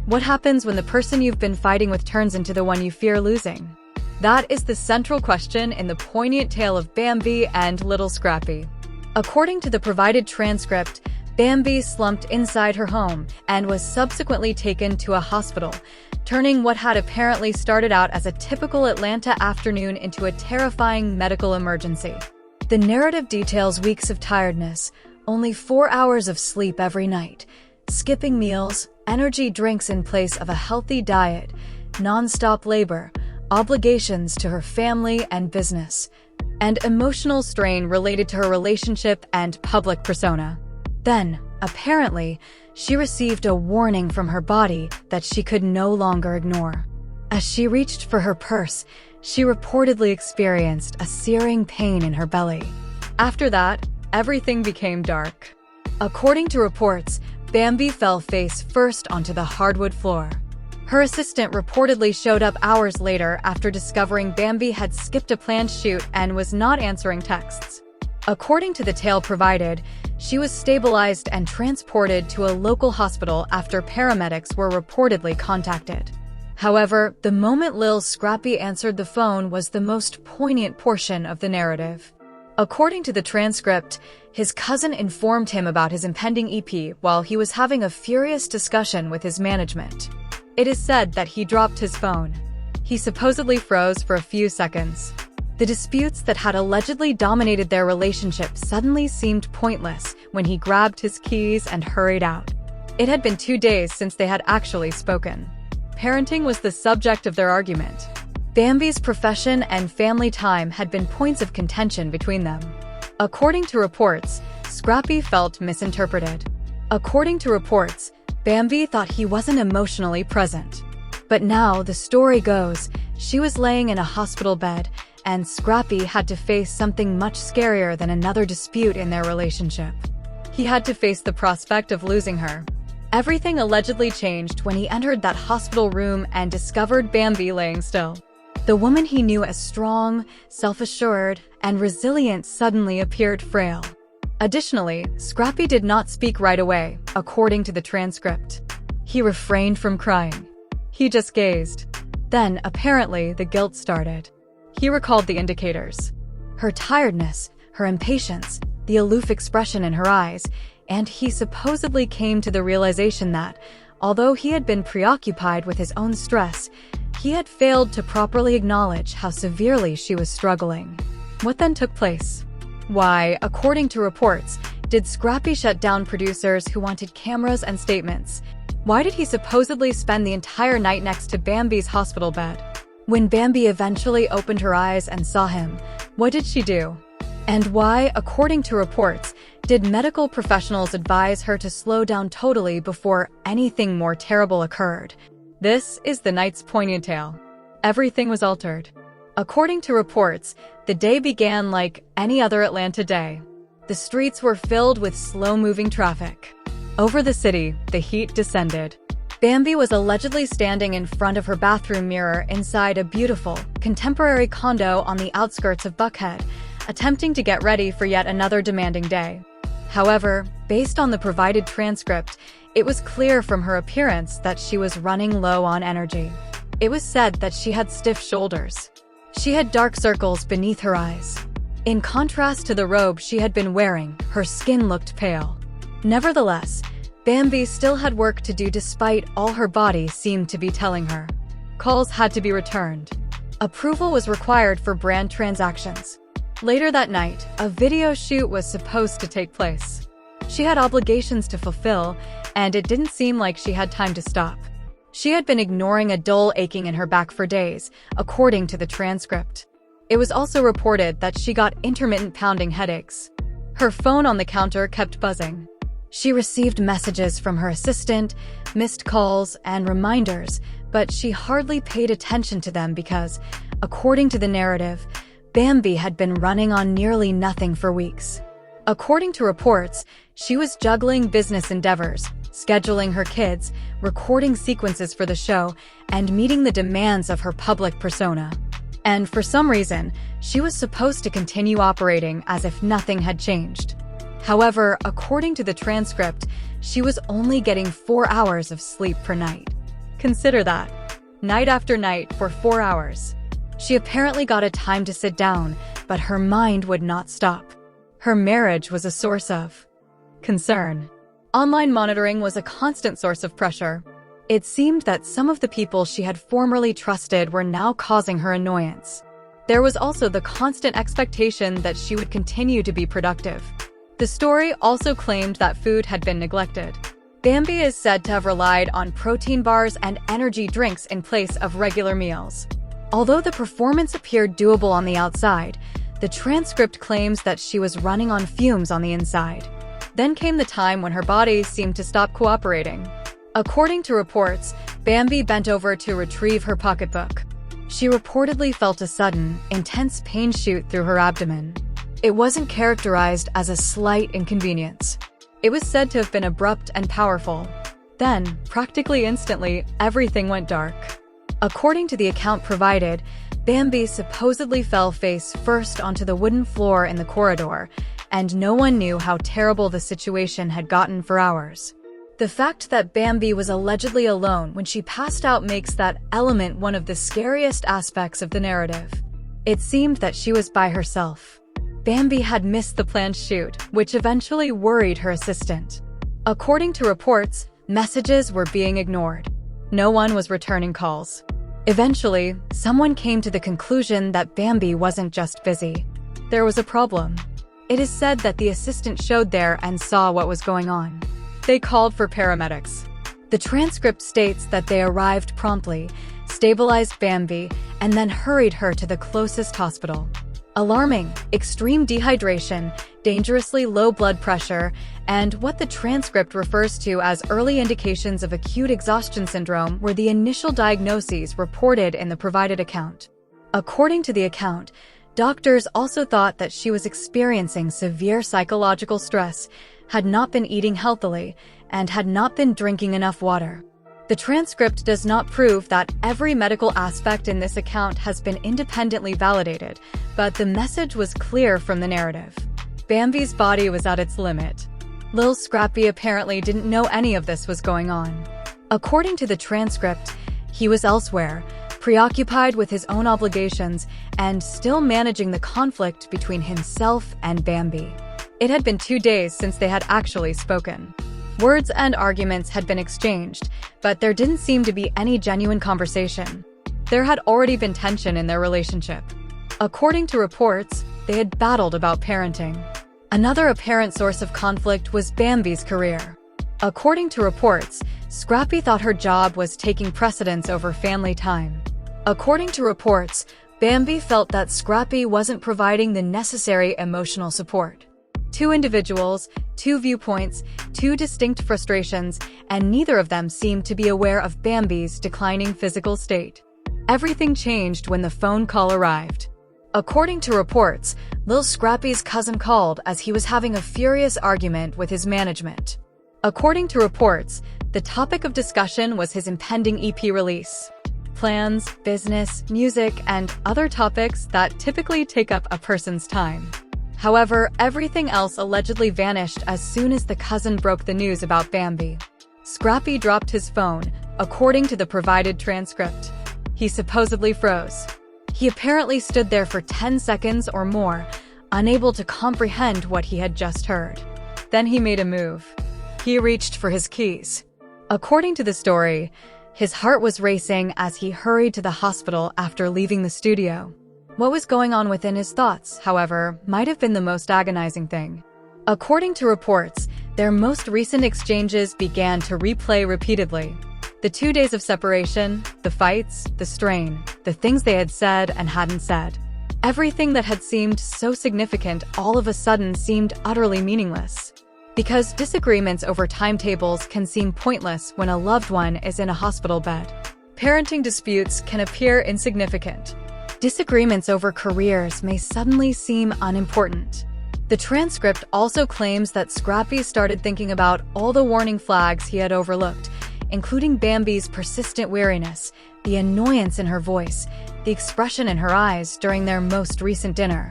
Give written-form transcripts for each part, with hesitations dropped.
What happens when the person you've been fighting with turns into the one you fear losing? That is the central question in the poignant tale of Bambi and little Scrappy. According to the provided transcript, Bambi slumped inside her home and was subsequently taken to a hospital, turning what had apparently started out as a typical Atlanta afternoon into a terrifying medical emergency. The narrative details weeks of tiredness, only 4 hours of sleep every night, skipping meals, energy drinks in place of a healthy diet, non-stop labor, obligations to her family and business, and emotional strain related to her relationship and public persona. Then, apparently, she received a warning from her body that she could no longer ignore. As she reached for her purse, she reportedly experienced a searing pain in her belly. After that, everything became dark. According to reports, Bambi fell face first onto the hardwood floor. Her assistant reportedly showed up hours later after discovering Bambi had skipped a planned shoot and was not answering texts. According to the tale provided, she was stabilized and transported to a local hospital after paramedics were reportedly contacted. However, the moment Lil Scrappy answered the phone was the most poignant portion of the narrative. According to the transcript, his cousin informed him about his impending EP while he was having a furious discussion with his management. It is said that he dropped his phone. He supposedly froze for a few seconds. The disputes that had allegedly dominated their relationship suddenly seemed pointless when he grabbed his keys and hurried out. It had been 2 days since they had actually spoken. Parenting was the subject of their argument. Bambi's profession and family time had been points of contention between them. According to reports, Scrappy felt misinterpreted. According to reports, Bambi thought he wasn't emotionally present. But now, the story goes, she was laying in a hospital bed, and Scrappy had to face something much scarier than another dispute in their relationship. He had to face the prospect of losing her. Everything allegedly changed when he entered that hospital room and discovered Bambi laying still. The woman he knew as strong, self-assured, and resilient suddenly appeared frail. Additionally, Scrappy did not speak right away, according to the transcript. He refrained from crying. He just gazed. Then, apparently, the guilt started. He recalled the indicators. Her tiredness, her impatience, the aloof expression in her eyes, and he supposedly came to the realization that, although he had been preoccupied with his own stress, he had failed to properly acknowledge how severely she was struggling. What then took place? Why, according to reports, did Scrappy shut down producers who wanted cameras and statements? Why did he supposedly spend the entire night next to Bambi's hospital bed? When Bambi eventually opened her eyes and saw him, what did she do? And why, according to reports, did medical professionals advise her to slow down totally before anything more terrible occurred? This is the night's poignant tale. Everything was altered. According to reports, the day began like any other Atlanta day. The streets were filled with slow-moving traffic. Over the city, the heat descended. Bambi was allegedly standing in front of her bathroom mirror inside a beautiful, contemporary condo on the outskirts of Buckhead, attempting to get ready for yet another demanding day. However, based on the provided transcript, it was clear from her appearance that she was running low on energy. It was said that she had stiff shoulders. She had dark circles beneath her eyes. In contrast to the robe she had been wearing, her skin looked pale. Nevertheless, Bambi still had work to do despite all her body seemed to be telling her. Calls had to be returned. Approval was required for brand transactions. Later that night, a video shoot was supposed to take place. She had obligations to fulfill, and it didn't seem like she had time to stop. She had been ignoring a dull aching in her back for days, according to the transcript. It was also reported that she got intermittent pounding headaches. Her phone on the counter kept buzzing. She received messages from her assistant, missed calls, and reminders, but she hardly paid attention to them because, according to the narrative, Bambi had been running on nearly nothing for weeks. According to reports, she was juggling business endeavors, scheduling her kids, recording sequences for the show, and meeting the demands of her public persona. And for some reason, she was supposed to continue operating as if nothing had changed. However, according to the transcript, she was only getting 4 hours of sleep per night. Consider that. Night after night for 4 hours. She apparently got a time to sit down, but her mind would not stop. Her marriage was a source of concern. Online monitoring was a constant source of pressure. It seemed that some of the people she had formerly trusted were now causing her annoyance. There was also the constant expectation that she would continue to be productive. The story also claimed that food had been neglected. Bambi is said to have relied on protein bars and energy drinks in place of regular meals. Although the performance appeared doable on the outside, the transcript claims that she was running on fumes on the inside. Then came the time when her body seemed to stop cooperating. According to reports, Bambi bent over to retrieve her pocketbook. She reportedly felt a sudden, intense pain shoot through her abdomen. It wasn't characterized as a slight inconvenience. It was said to have been abrupt and powerful. Then, practically instantly, everything went dark. According to the account provided, Bambi supposedly fell face first onto the wooden floor in the corridor, and no one knew how terrible the situation had gotten for hours. The fact that Bambi was allegedly alone when she passed out makes that element one of the scariest aspects of the narrative. It seemed that she was by herself. Bambi had missed the planned shoot, which eventually worried her assistant. According to reports, messages were being ignored. No one was returning calls. Eventually, someone came to the conclusion that Bambi wasn't just busy. There was a problem. It is said that the assistant showed there and saw what was going on. They called for paramedics. The transcript states that they arrived promptly, stabilized Bambi, and then hurried her to the closest hospital. Alarming, extreme dehydration, dangerously low blood pressure, and what the transcript refers to as early indications of acute exhaustion syndrome were the initial diagnoses reported in the provided account. According to the account, doctors also thought that she was experiencing severe psychological stress, had not been eating healthily, and had not been drinking enough water. The transcript does not prove that every medical aspect in this account has been independently validated, but the message was clear from the narrative. Bambi's body was at its limit. Lil Scrappy apparently didn't know any of this was going on. According to the transcript, he was elsewhere, preoccupied with his own obligations and still managing the conflict between himself and Bambi. It had been 2 days since they had actually spoken. Words and arguments had been exchanged, but there didn't seem to be any genuine conversation. There had already been tension in their relationship. According to reports, they had battled about parenting. Another apparent source of conflict was Bambi's career. According to reports, Scrappy thought her job was taking precedence over family time. According to reports, Bambi felt that Scrappy wasn't providing the necessary emotional support. Two individuals, two viewpoints, two distinct frustrations, and neither of them seemed to be aware of Bambi's declining physical state. Everything changed when the phone call arrived. According to reports, Lil Scrappy's cousin called as he was having a furious argument with his management. According to reports, the topic of discussion was his impending EP release. Plans, business, music, and other topics that typically take up a person's time. However, everything else allegedly vanished as soon as the cousin broke the news about Bambi. Scrappy dropped his phone, according to the provided transcript. He supposedly froze. He apparently stood there for 10 seconds or more, unable to comprehend what he had just heard. Then he made a move. He reached for his keys. According to the story, his heart was racing as he hurried to the hospital after leaving the studio. What was going on within his thoughts, however, might have been the most agonizing thing. According to reports, their most recent exchanges began to replay repeatedly. The 2 days of separation, the fights, the strain, the things they had said and hadn't said. Everything that had seemed so significant all of a sudden seemed utterly meaningless. Because disagreements over timetables can seem pointless when a loved one is in a hospital bed. Parenting disputes can appear insignificant. Disagreements over careers may suddenly seem unimportant. The transcript also claims that Scrappy started thinking about all the warning flags he had overlooked, including Bambi's persistent weariness, the annoyance in her voice, the expression in her eyes during their most recent dinner,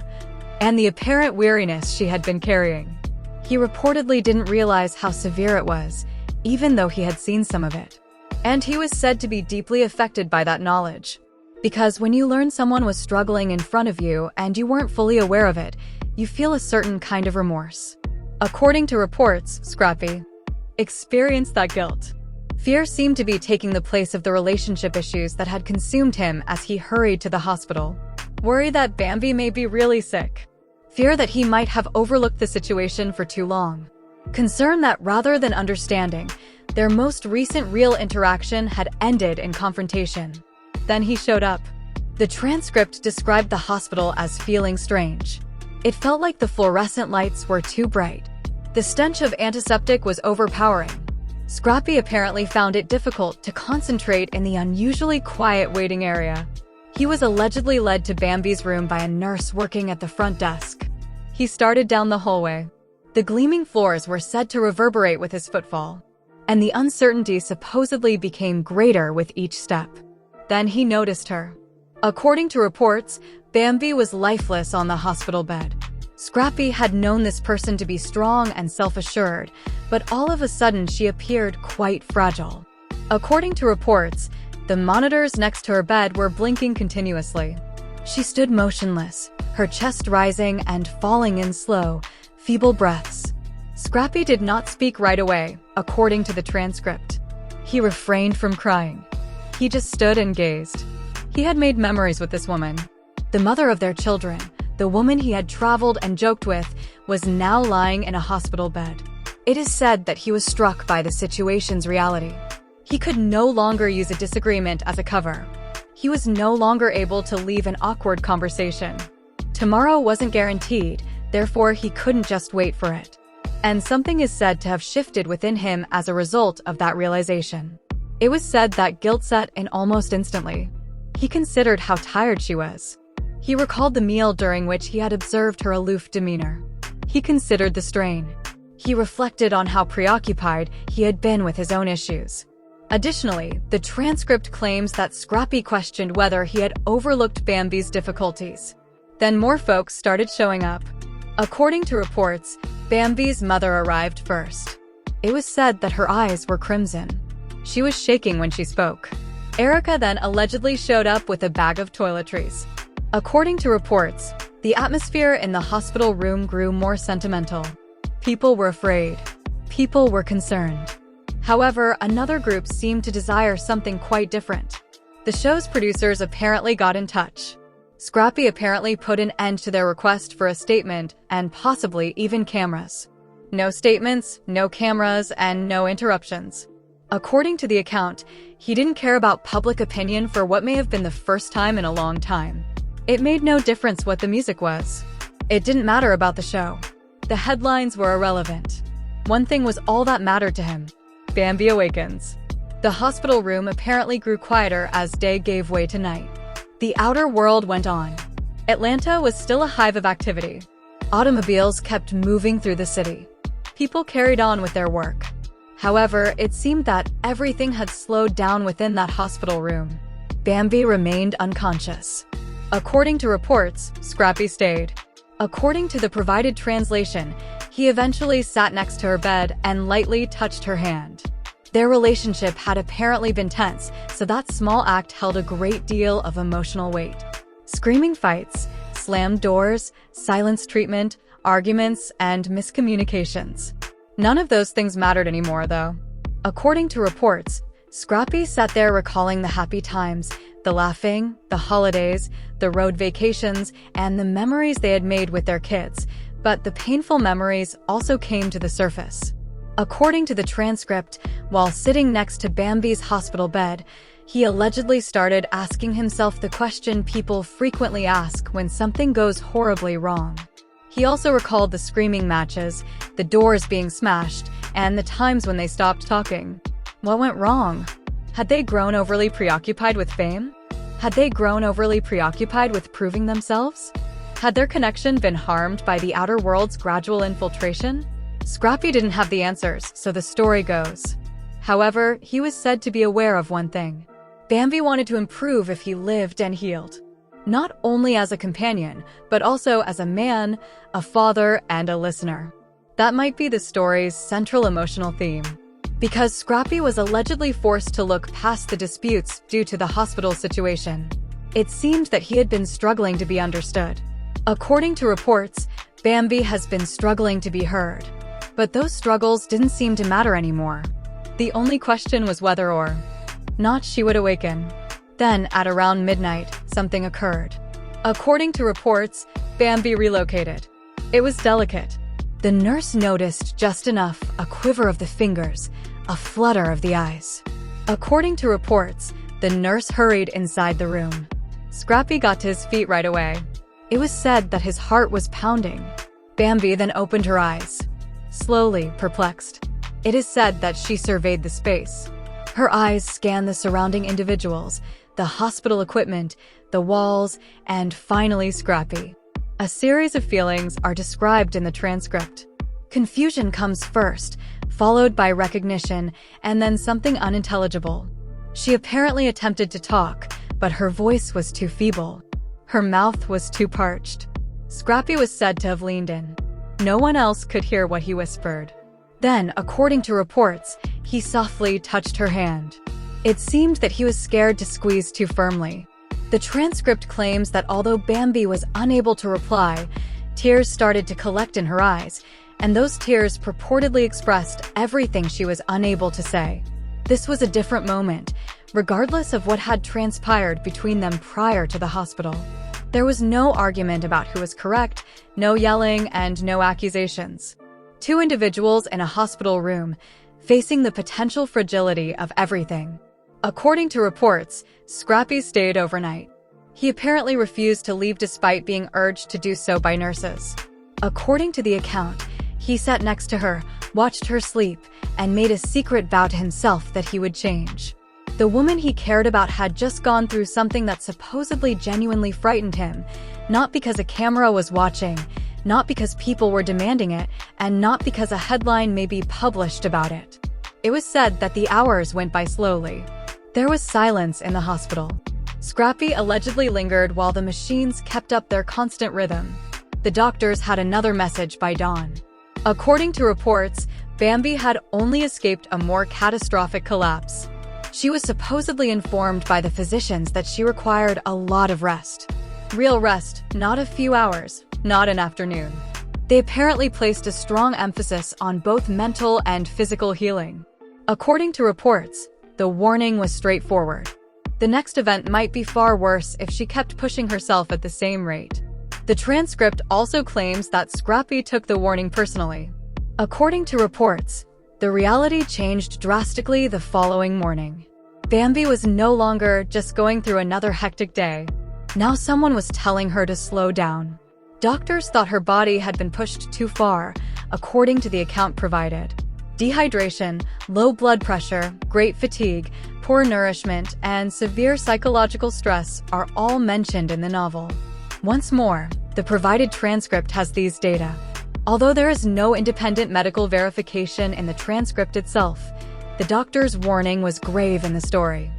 and the apparent weariness she had been carrying. He reportedly didn't realize how severe it was, even though he had seen some of it. And he was said to be deeply affected by that knowledge. Because when you learn someone was struggling in front of you and you weren't fully aware of it, you feel a certain kind of remorse. According to reports, Scrappy experienced that guilt. Fear seemed to be taking the place of the relationship issues that had consumed him as he hurried to the hospital. Worry that Bambi may be really sick. Fear that he might have overlooked the situation for too long. Concern that rather than understanding, their most recent real interaction had ended in confrontation. Then he showed up. The transcript described the hospital as feeling strange. It felt like the fluorescent lights were too bright. The stench of antiseptic was overpowering. Scrappy apparently found it difficult to concentrate in the unusually quiet waiting area. He was allegedly led to Bambi's room by a nurse working at the front desk. He started down the hallway. The gleaming floors were said to reverberate with his footfall, and the uncertainty supposedly became greater with each step. Then he noticed her. According to reports, Bambi was lifeless on the hospital bed. Scrappy had known this person to be strong and self-assured, but all of a sudden she appeared quite fragile. According to reports, the monitors next to her bed were blinking continuously. She stood motionless, her chest rising and falling in slow, feeble breaths. Scrappy did not speak right away, according to the transcript. He refrained from crying. He just stood and gazed. He had made memories with this woman. The mother of their children, the woman he had traveled and joked with, was now lying in a hospital bed. It is said that he was struck by the situation's reality. He could no longer use a disagreement as a cover. He was no longer able to leave an awkward conversation. Tomorrow wasn't guaranteed, therefore he couldn't just wait for it. And something is said to have shifted within him as a result of that realization. It was said that guilt set in almost instantly. He considered how tired she was. He recalled the meal during which he had observed her aloof demeanor. He considered the strain. He reflected on how preoccupied he had been with his own issues. Additionally, the transcript claims that Scrappy questioned whether he had overlooked Bambi's difficulties. Then more folks started showing up. According to reports, Bambi's mother arrived first. It was said that her eyes were crimson. She was shaking when she spoke. Erica then allegedly showed up with a bag of toiletries. According to reports, the atmosphere in the hospital room grew more sentimental. People were afraid. People were concerned. However, another group seemed to desire something quite different. The show's producers apparently got in touch. Scrappy apparently put an end to their request for a statement and possibly even cameras. No statements, no cameras, and no interruptions. According to the account, he didn't care about public opinion for what may have been the first time in a long time. It made no difference what the music was. It didn't matter about the show. The headlines were irrelevant. One thing was all that mattered to him: Bambi awakens. The hospital room apparently grew quieter as day gave way to night. The outer world went on. Atlanta was still a hive of activity. Automobiles kept moving through the city. People carried on with their work. However, it seemed that everything had slowed down within that hospital room. Bambi remained unconscious. According to reports, Scrappy stayed. According to the provided translation, he eventually sat next to her bed and lightly touched her hand. Their relationship had apparently been tense, so that small act held a great deal of emotional weight. Screaming fights, slammed doors, silence treatment, arguments, and miscommunications. None of those things mattered anymore, though. According to reports, Scrappy sat there recalling the happy times, the laughing, the holidays, the road vacations, and the memories they had made with their kids, but the painful memories also came to the surface. According to the transcript, while sitting next to Bambi's hospital bed, he allegedly started asking himself the question people frequently ask when something goes horribly wrong. He also recalled the screaming matches, the doors being smashed, and the times when they stopped talking. What went wrong? Had they grown overly preoccupied with fame? Had they grown overly preoccupied with proving themselves? Had their connection been harmed by the outer world's gradual infiltration? Scrappy didn't have the answers, so the story goes. However, he was said to be aware of one thing. Bambi wanted to improve if he lived and healed. Not only as a companion, but also as a man, a father, and a listener. That might be the story's central emotional theme. because Scrappy was allegedly forced to look past the disputes due to the hospital situation. It seemed that he had been struggling to be understood. According to reports, Bambi has been struggling to be heard. But those struggles didn't seem to matter anymore. The only question was whether or not she would awaken. Then, at around midnight, something occurred. According to reports, Bambi relocated. It was delicate. The nurse noticed just enough, a quiver of the fingers, a flutter of the eyes. According to reports, the nurse hurried inside the room. Scrappy got to his feet right away. It was said that his heart was pounding. Bambi then opened her eyes. Slowly, perplexed. It is said that she surveyed the space. Her eyes scanned the surrounding individuals, the hospital equipment, the walls, and finally Scrappy. A series of feelings are described in the transcript. Confusion comes first, followed by recognition, and then something unintelligible. She apparently attempted to talk, but her voice was too feeble. Her mouth was too parched. Scrappy was said to have leaned in. No one else could hear what he whispered. Then, according to reports, he softly touched her hand. It seemed that he was scared to squeeze too firmly. The transcript claims that although Bambi was unable to reply, tears started to collect in her eyes, and those tears purportedly expressed everything she was unable to say. This was a different moment, regardless of what had transpired between them prior to the hospital. There was no argument about who was correct, no yelling, and no accusations. Two individuals in a hospital room, facing the potential fragility of everything. According to reports, Scrappy stayed overnight. He apparently refused to leave despite being urged to do so by nurses. According to the account, he sat next to her, watched her sleep, and made a secret vow to himself that he would change. The woman he cared about had just gone through something that supposedly genuinely frightened him, not because a camera was watching, not because people were demanding it, and not because a headline may be published about it. It was said that the hours went by slowly. There was silence in the hospital. Scrappy allegedly lingered while the machines kept up their constant rhythm. The doctors had another message by dawn. According to reports, Bambi had only escaped a more catastrophic collapse. She was supposedly informed by the physicians that she required a lot of rest. Real rest, not a few hours, not an afternoon. They apparently placed a strong emphasis on both mental and physical healing. According to reports, the warning was straightforward. The next event might be far worse if she kept pushing herself at the same rate. The transcript also claims that Scrappy took the warning personally. According to reports, the reality changed drastically the following morning. Bambi was no longer just going through another hectic day. Now someone was telling her to slow down. Doctors thought her body had been pushed too far, according to the account provided. Dehydration, low blood pressure, great fatigue, poor nourishment, and severe psychological stress are all mentioned in the novel. Once more, the provided transcript has these data. Although there is no independent medical verification in the transcript itself, the doctor's warning was grave in the story.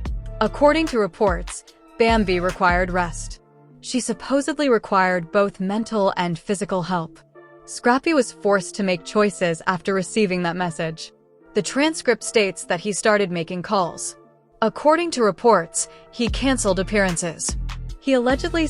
According to reports, Bambi required rest. She supposedly required both mental and physical help. Scrappy was forced to make choices after receiving that message. The transcript states that he started making calls. According to reports, he canceled appearances. He allegedly